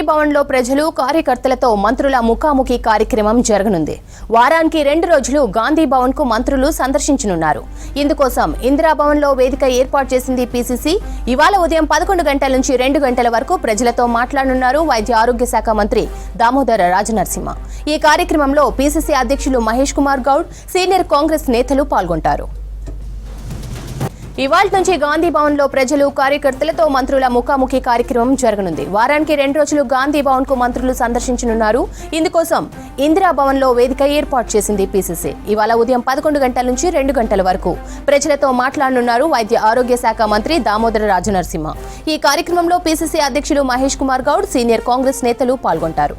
భవన్ లో ప్రజలు కార్యకర్తలతో మంత్రుల ముఖాముఖి కార్యక్రమం జరగనుంది. వారానికి 2 రోజులు గాంధీ భవన్ కు మంత్రులు సందర్శించనున్నారు. ఇందుకోసం ఇందిరాభవన్ లో వేదిక ఏర్పాటు చేసింది పీసీసీ. ఇవాళ ఉదయం 11 గంటల నుంచి 2 గంటల వరకు ప్రజలతో మాట్లాడనున్నారు వైద్య ఆరోగ్య శాఖ మంత్రి దామోదర రాజనరసింహ. ఈ కార్యక్రమంలో పీసీసీ అధ్యక్షులు మహేష్ కుమార్ గౌడ్, సీనియర్ కాంగ్రెస్ నేతలు పాల్గొంటారు. ఇవాళ నుంచి గాంధీ భవన్ లో ప్రజలు కార్యకర్తలతో మంత్రుల ముఖాముఖి కార్యక్రమం జరగనుంది. వారానికి 2 రోజులు గాంధీ భవన్ కు మంత్రులు సందర్శించనున్నారు. ఇందుకోసం ఇందిరాభవన్ లో వేదిక ఏర్పాటు చేసింది పీసీసీ. ఇవాళ ఉదయం 11 గంటల నుంచి 2 గంటల వరకు ప్రజలతో మాట్లాడనున్నారు వైద్య ఆరోగ్య శాఖ మంత్రి దామోదర రాజనరసింహ. ఈ కార్యక్రమంలో పీసీసీ అధ్యక్షులు మహేష్ కుమార్ గౌడ్, సీనియర్ కాంగ్రెస్ నేతలు పాల్గొంటారు.